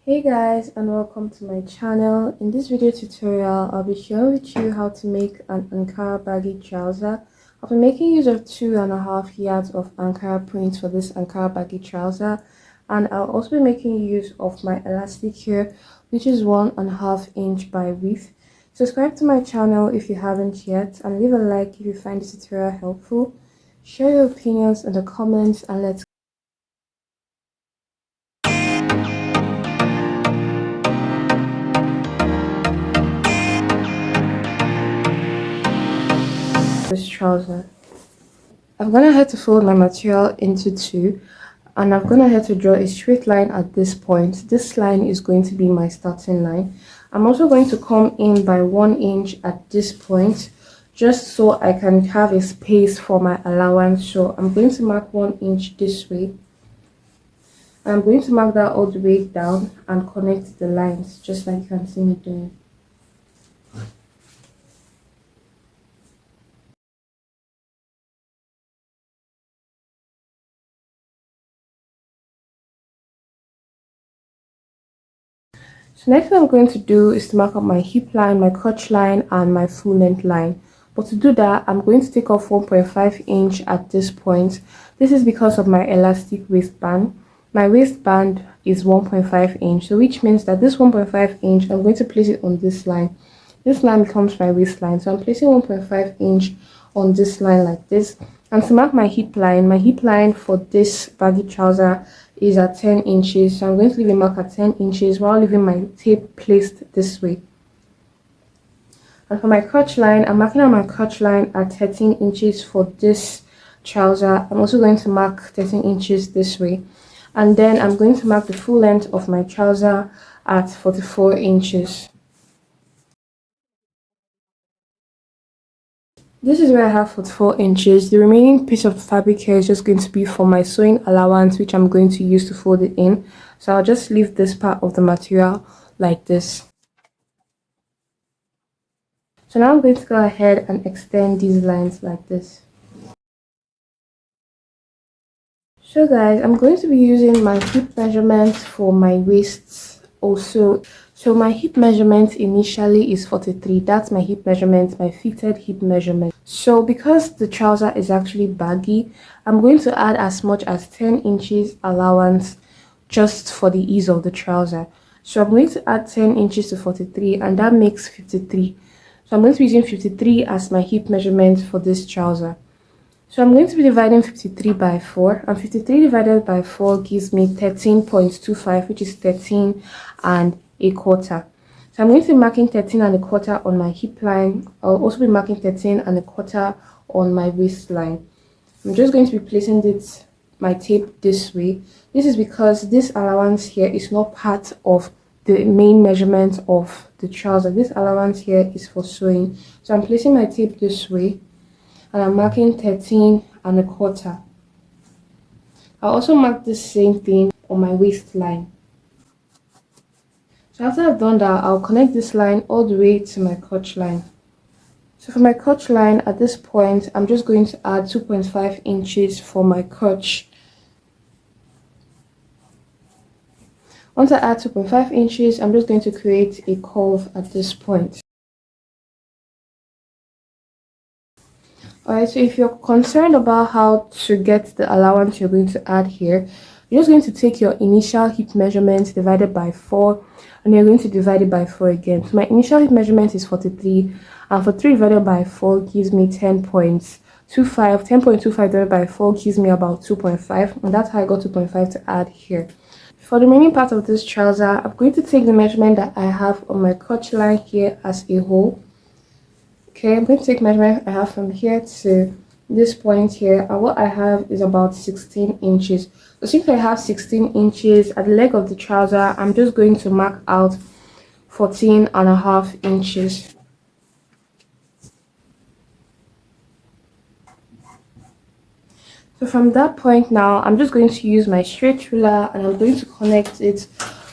Hey guys, and welcome to my channel. In this video tutorial, I'll be sharing with you how to make an Ankara baggy trouser. I'll be making use of 2.5 yards of Ankara print for this Ankara baggy trouser, and I'll also be making use of my elastic here, which is 1.5 inch by width. Subscribe to my channel if you haven't yet, and leave a like if you find this tutorial helpful. Share your opinions in the comments, and let's this trouser. I'm gonna have to fold my material into two, and I'm gonna have to draw a straight line at this point. This line is going to be my starting line. I'm also going to come in by 1 inch at this point, just so I can have a space for my allowance. So I'm going to mark 1 inch this way. I'm going to mark that all the way down and connect the lines, just like you can see me doing. So next thing I'm going to do is to mark up my hip line, my crotch line, and my full length line. But to do that, I'm going to take off 1.5 inch at this point. This is because of my elastic waistband. My waistband is 1.5 inch, so which means that this 1.5 inch, I'm going to place it on this line. This line becomes my waistline, so I'm placing 1.5 inch on this line like this. And to mark my hip line for this baggy trouser is at 10 inches, so I'm going to leave a mark at 10 inches while leaving my tape placed this way. And for my crotch line, I'm marking out my crotch line at 13 inches for this trouser. I'm also going to mark 13 inches this way, and then I'm going to mark the full length of my trouser at 44 inches. This is where I have 44 inches. The remaining piece of fabric here is just going to be for my sewing allowance, which I'm going to use to fold it in. So I'll just leave this part of the material like this. So now I'm going to go ahead and extend these lines like this. So guys, I'm going to be using my hip measurement for my waists also. So my hip measurement initially is 43. That's my hip measurement, my fitted hip measurement. So because the trouser is actually baggy, I'm going to add as much as 10 inches allowance just for the ease of the trouser. So I'm going to add 10 inches to 43, and that makes 53. So I'm going to be using 53 as my hip measurement for this trouser. So I'm going to be dividing 53 by 4, and 53 divided by 4 gives me 13.25, which is 13 and a quarter. So I'm going to be marking 13 and a quarter on my hip line. I'll also be marking 13 and a quarter on my waistline. I'm just going to be placing my tape this way. This is because this allowance here is not part of the main measurement of the trouser. This allowance here is for sewing. So I'm placing my tape this way, and I'm marking 13 and a quarter. I'll also mark the same thing on my waistline. So after I've done that, I'll connect this line all the way to my crotch line. So for my crotch line, at this point, I'm just going to add 2.5 inches for my crotch. Once I add 2.5 inches, I'm just going to create a curve at this point. Alright, so if you're concerned about how to get the allowance you're going to add here, you're just going to take your initial hip measurement divided by 4, and you're going to divide it by 4 again. So my initial hip measurement is 43, and 43 divided by 4 gives me 10.25. 10.25 divided by 4 gives me about 2.5, and that's how I got 2.5 to add here. For the remaining part of this trouser, I'm going to take the measurement that I have on my crotch line here as a whole. Okay, I'm going to take measurement I have from here to this point here, and what I have is about 16 inches. So since I have 16 inches at the leg of the trouser, I'm just going to mark out 14.5 inches. So from that point now, I'm just going to use my straight ruler, and I'm going to connect it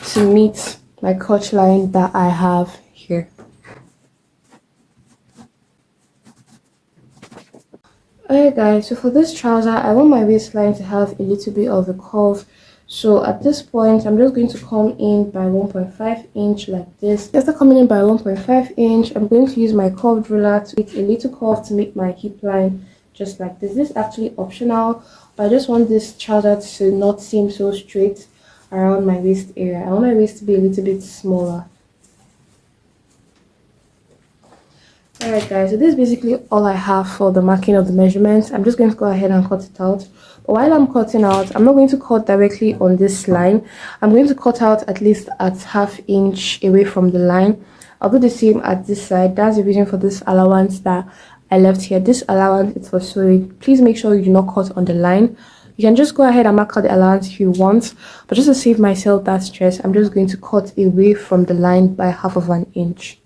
to meet my crotch line that I have here. Alright guys, so for this trouser, I want my waistline to have a little bit of a curve. So at this point, I'm just going to come in by 1.5 inch like this. After coming in by 1.5 inch, I'm going to use my curved ruler to make a little curve to make my hip line just like this. This is actually optional, but I just want this trouser to not seem so straight around my waist area. I want my waist to be a little bit smaller. Alright guys, so this is basically all I have for the marking of the measurements. I'm just going to go ahead and cut it out. But while I'm cutting out, I'm not going to cut directly on this line. I'm going to cut out at least at ½ inch away from the line. I'll do the same at this side. That's the reason for this allowance that I left here. This allowance is for sewing. Please make sure you do not cut on the line. You can just go ahead and mark out the allowance if you want, but just to save myself that stress, I'm just going to cut away from the line by ½ inch.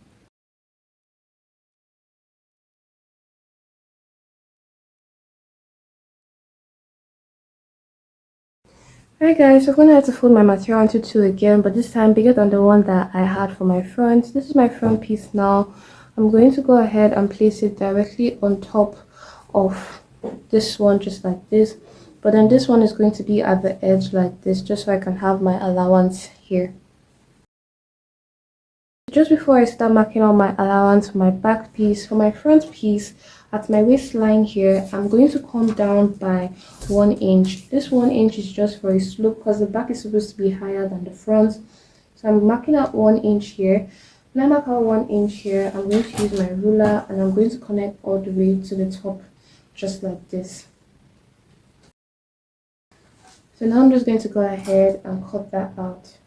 Alright guys, so I'm going to have to fold my material into two again, but this time bigger than the one that I had for my front. This is my front piece now. I'm going to go ahead and place it directly on top of this one, just like this. But then this one is going to be at the edge like this, just so I can have my allowance here. Just before I start marking out my allowance for my back piece, for my front piece, at my waistline here, I'm going to come down by 1 inch. This 1 inch is just for a slope because the back is supposed to be higher than the front. So I'm marking out 1 inch here. When I mark out 1 inch here, I'm going to use my ruler and I'm going to connect all the way to the top, just like this. So now I'm just going to go ahead and cut that out.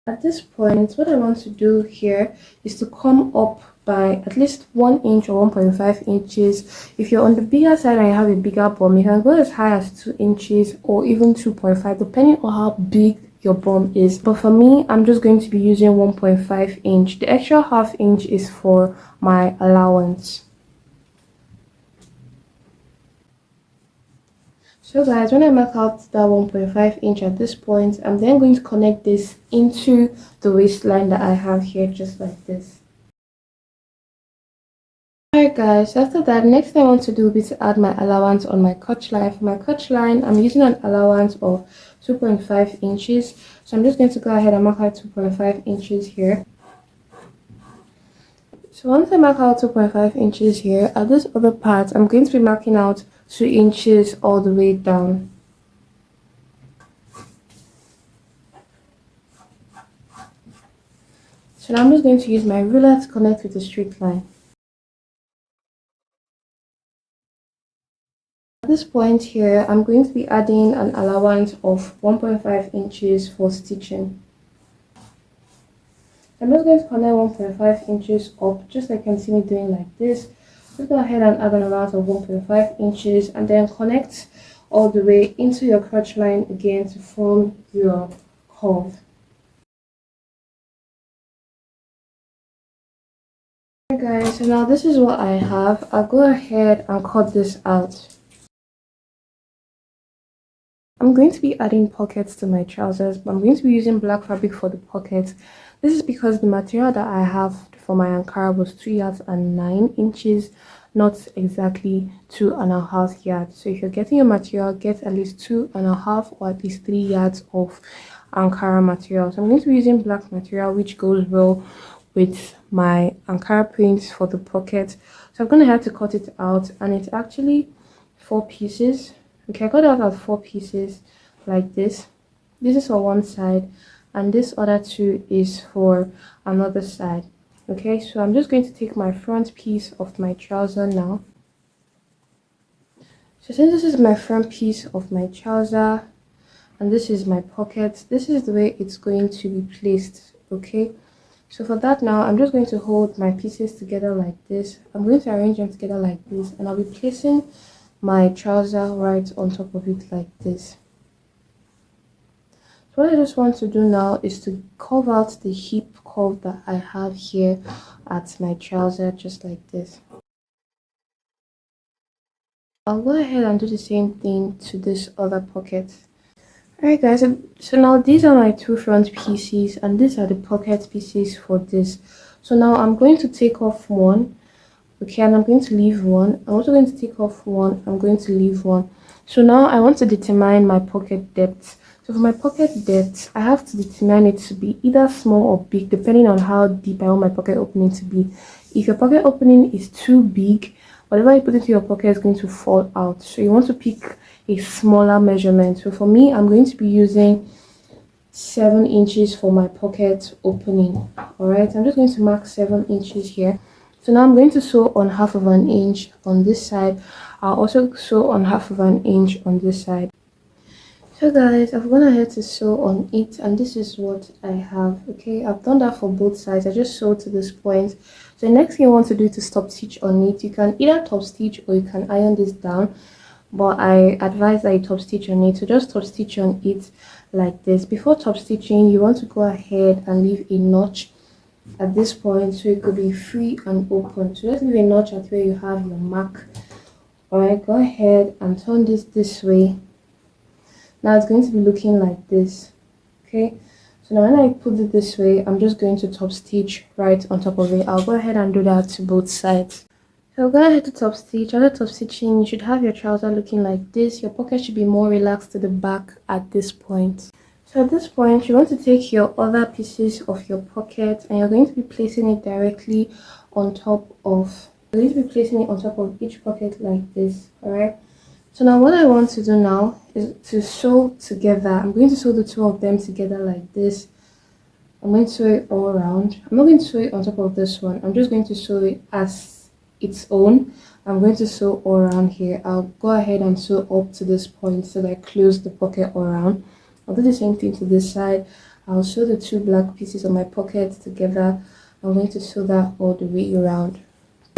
At this point, what I want to do here is to come up by at least 1 inch or 1.5 inches. If you're on the bigger side and you have a bigger bum, you can go as high as 2 inches or even 2.5, depending on how big your bum is. But for me, I'm just going to be using 1.5 inch. The extra ½ inch is for my allowance. So guys, when I mark out that 1.5 inch at this point, I'm then going to connect this into the waistline that I have here, just like this. Alright guys, after that, next thing I want to do will be to add my allowance on my crotch line. For my crotch line, I'm using an allowance of 2.5 inches. So I'm just going to go ahead and mark out 2.5 inches here. So once I mark out 2.5 inches here, at this other part, I'm going to be marking out 2 inches all the way down. So now I'm just going to use my ruler to connect with the straight line. At this point here, I'm going to be adding an allowance of 1.5 inches for stitching. I'm just going to connect 1.5 inches up, just like you can see me doing like this. Just go ahead and add an amount of 1.5 inches and then connect all the way into your crotch line again to form your curve. Okay guys, so now this is what I have. I'll go ahead and cut this out. I'm going to be adding pockets to my trousers, but I'm going to be using black fabric for the pockets. This is because the material that I have for my Ankara was 3 yards and 9 inches, not exactly 2.5 yards. So if you're getting your material, get at least 2.5 or at least 3 yards of Ankara material. So I'm going to be using black material, which goes well with my Ankara prints for the pocket. So I'm going to have to cut it out, and it's actually 4 pieces. Okay, I got it out of 4 pieces like this. This is for one side and this other 2 is for another side. Okay, so I'm just going to take my front piece of my trouser now. So since this is my front piece of my trouser and this is my pocket, this is the way it's going to be placed. Okay, so for that now, I'm just going to hold my pieces together like this. I'm going to arrange them together like this, and I'll be placing my trouser right on top of it like this. So what I just want to do now is to curve out the hip curve that I have here at my trouser, just like this. I'll go ahead and do the same thing to this other pocket. Alright guys, so now these are my 2 front pieces and these are the pocket pieces for this. So now I'm going to take off one. Okay, and I'm going to leave one. I'm also going to take off one. I'm going to leave one. So now I want to determine my pocket depth. So for my pocket depth, I have to determine it to be either small or big depending on how deep I want my pocket opening to be. If your pocket opening is too big, whatever you put into your pocket is going to fall out. So you want to pick a smaller measurement. So for me, I'm going to be using 7 inches for my pocket opening. All right, I'm just going to mark 7 inches here. So now I'm going to sew on half of an inch on this side. I'll also sew on half of an inch on this side. So guys, I've gone ahead to sew on it, and this is what I have. Okay, I've done that for both sides. I just sewed to this point. So the next thing you want to do to stop stitch on it, you can either top stitch or you can iron this down, but I advise that you top stitch on it. So just top stitch on it like this. Before top stitching, you want to go ahead and leave a notch at this point so it could be free and open. So just leave a notch at where you have your mark. Alright, go ahead and turn this way. Now it's going to be looking like this. Okay, so now when I put it this way, I'm just going to top stitch right on top of it. I'll go ahead and do that to both sides. So go ahead to top stitch. After top stitching, you should have your trouser looking like this. Your pocket should be more relaxed to the back at this point. So at this point, you want to take your other pieces of your pocket and you're going to be placing it directly on top of, you're going to be placing it on top of each pocket like this. Alright, so now what I want to do now is to sew together. I'm going to sew the two of them together like this. I'm going to sew it all around. I'm not going to sew it on top of this one. I'm just going to sew it as its own. I'm going to sew all around here. I'll go ahead and sew up to this point so that I close the pocket all around. I'll do the same thing to this side. I'll sew the two black pieces of my pocket together. I'm going to sew that all the way around.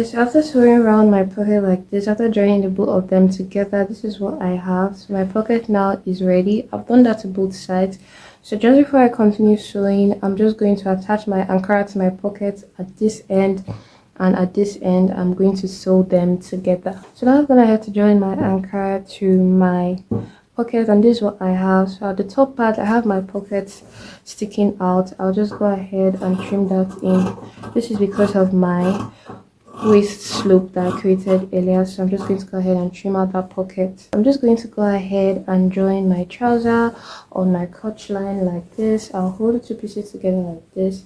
So after sewing around my pocket like this, after joining the both of them together, this is what I have. So my pocket now is ready. I've done that to both sides. So just before I continue sewing, I'm just going to attach my Ankara to my pocket at this end, and at this end I'm going to sew them together. So now I'm going to have to join my Ankara to my pocket, and this is what I have. So at the top part I have my pockets sticking out. I'll just go ahead and trim that in. This is because of my waist slope that I created earlier, so I'm just going to go ahead and trim out that pocket. I'm just going to go ahead and join my trouser on my crotch line like this. I'll hold the two pieces together like this,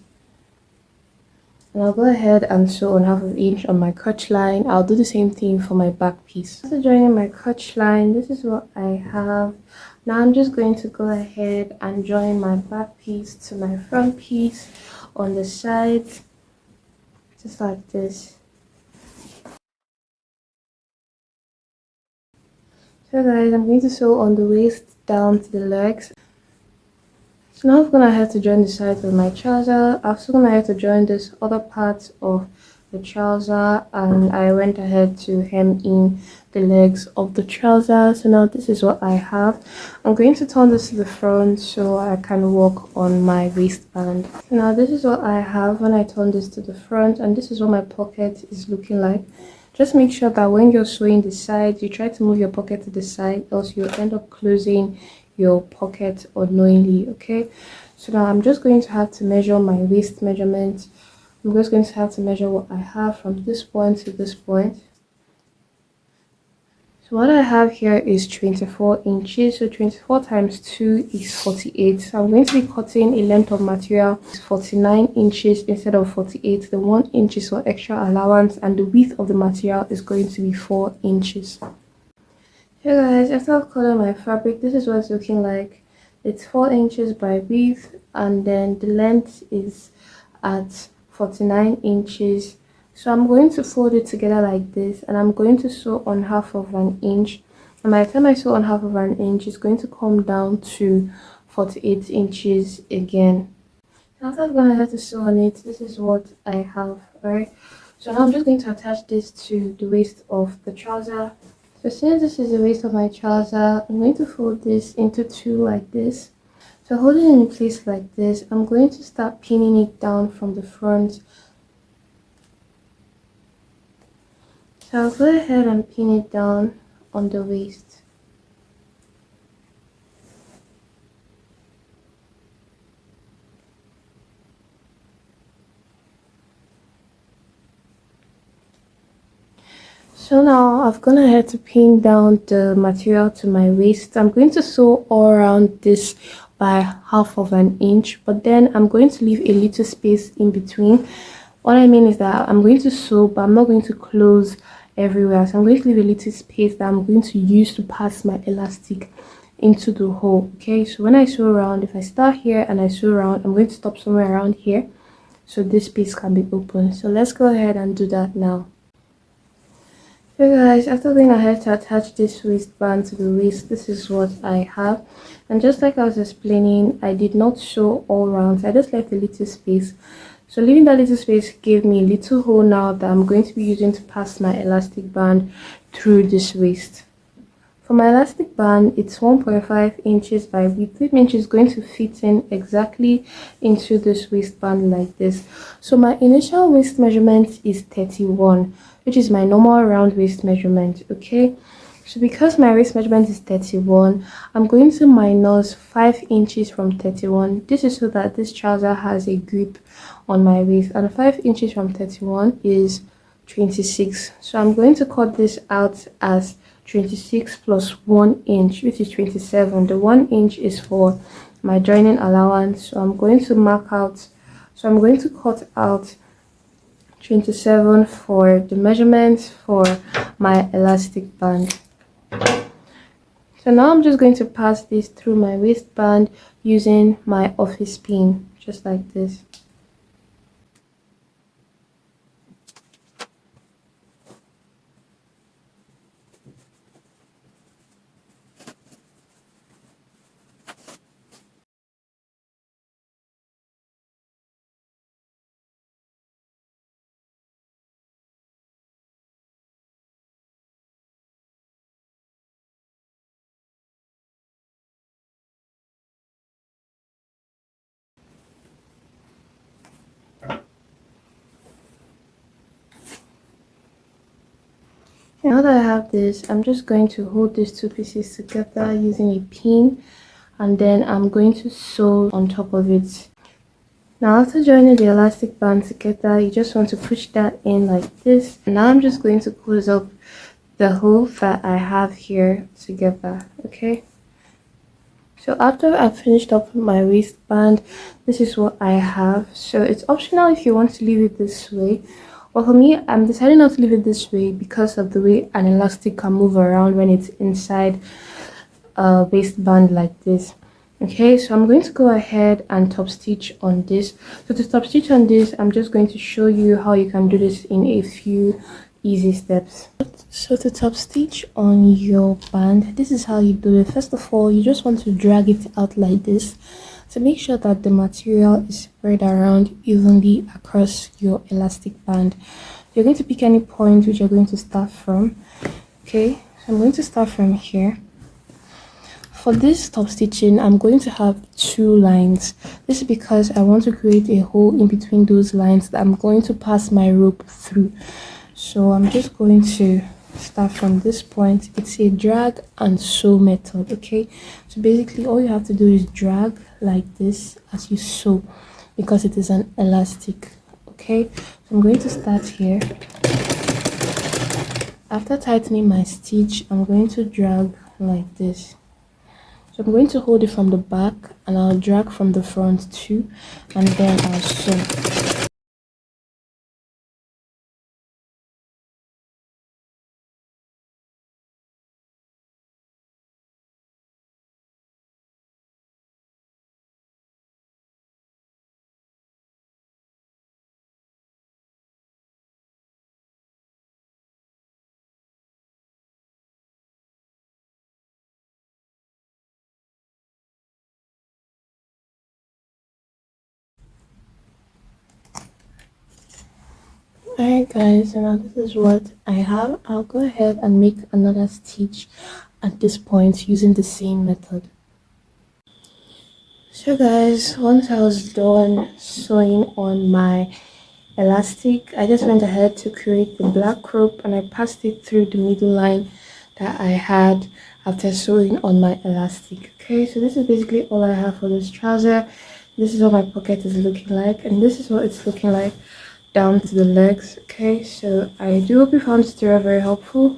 and I'll go ahead and sew on half of an inch on my crotch line. I'll do the same thing for my back piece. After joining my crotch line, this is what I have. Now I'm just going to go ahead and join my back piece to my front piece on the sides, just like this. So guys, I'm going to sew on the waist down to the legs. So now I'm gonna have to join the sides of my trouser. I'm also gonna have to join this other part of the trouser, and I went ahead to hem in the legs of the trouser. So now this is what I have. I'm going to turn this to the front so I can work on my waistband. So now this is what I have when I turn this to the front, and this is what my pocket is looking like. Just make sure that when you're sewing the sides, you try to move your pocket to the side, else you'll end up closing your pocket unknowingly. Okay, so now I'm just going to have to measure my waist measurement. I'm just going to have to measure what I have from this point to this point. So what I have here is 24 inches. So 24 times 2 is 48. So I'm going to be cutting a length of material 49 inches instead of 48. The 1 inch is for extra allowance, and the width of the material is going to be 4 inches. Hey guys, after I've colored my fabric, this is what it's looking like. It's 4 inches by width, and then the length is at 49 inches. So I'm going to fold it together like this, and I'm going to sew on half of an inch. And by the time I sew on half of an inch, it's going to come down to 48 inches again. After I'm going to have to sew on it, this is what I have. Alright, so now I'm just going to attach this to the waist of the trouser. So since this is the waist of my trouser, I'm going to fold this into two like this. So holding it in place like this, I'm going to start pinning it down from the front. So I'll go ahead and pin it down on the waist. So now I've gone ahead to pin down the material to my waist. I'm going to sew all around this by 1/2 inch, but then I'm going to leave a little space in between. What I mean is that I'm going to sew, but I'm not going to close everywhere. So I'm going to leave a little space that I'm going to use to pass my elastic into the hole. Okay, so when I sew around, if I start here and I sew around, I'm going to stop somewhere around here so this space can be open. So let's go ahead and do that now. So guys, after going ahead to attach this waistband to the waist, this is what I have. And just like I was explaining, I did not sew all round. I just left a little space. So leaving that little space gave me a little hole now that I'm going to be using to pass my elastic band through this waist. For my elastic band, it's 1.5 inches by width, which is going to fit in exactly into this waistband like this. So my initial waist measurement is 31, which is my normal round waist measurement. Okay, so because my waist measurement is 31, I'm going to minus 5 inches from 31. This is so that this trouser has a grip on my waist, and 5 inches from 31 is 26. So I'm going to cut this out as 26 plus 1 inch, which is 27. The 1 inch is for my joining allowance, so I'm going to mark out, so I'm going to cut out 27 for the measurements for my elastic band. So now I'm just going to pass this through my waistband using my office pin, just like this. Now that I have this, I'm just going to hold these two pieces together using a pin, and then I'm going to sew on top of it. Now after joining the elastic band together, you just want to push that in like this. Now I'm just going to close up the hole that I have here together. Okay, so after I've finished up my waistband, this is what I have. So it's optional if you want to leave it this way. But for me, I'm deciding not to leave it this way because of the way an elastic can move around when it's inside a waistband like this. Okay, so I'm going to go ahead and top stitch on this. So to top stitch on this, I'm just going to show you how you can do this in a few easy steps. So to top stitch on your band, this is how you do it. First of all, you just want to drag it out like this to make sure that the material is spread around evenly across your elastic band. You're going to pick any point which you're going to start from. Okay, so I'm going to start from here. For this top stitching, I'm going to have 2 lines. This is because I want to create a hole in between those lines that I'm going to pass my rope through. So I'm just going to start from this point. It's a drag and sew method. Okay, so basically all you have to do is drag like this as you sew, because it is an elastic. Okay, so I'm going to start here. After tightening my stitch, I'm going to drag like this. So I'm going to hold it from the back and I'll drag from the front too, and then I'll sew. Alright guys, so now this is what I have. I'll go ahead and make another stitch at this point using the same method. So guys, once I was done sewing on my elastic, I just went ahead to create the black rope and I passed it through the middle line that I had after sewing on my elastic. Okay, so this is basically all I have for this trouser. This is what my pocket is looking like, and this is what it's looking like down to the legs. Okay, so I do hope you found this tutorial very helpful.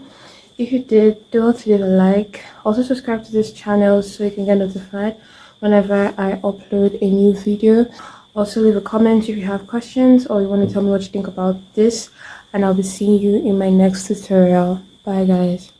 If you did, do not leave a like. Also subscribe to this channel so you can get notified whenever I upload a new video. Also leave a comment if you have questions or you want to tell me what you think about this, and I'll be seeing you in my next tutorial. Bye guys.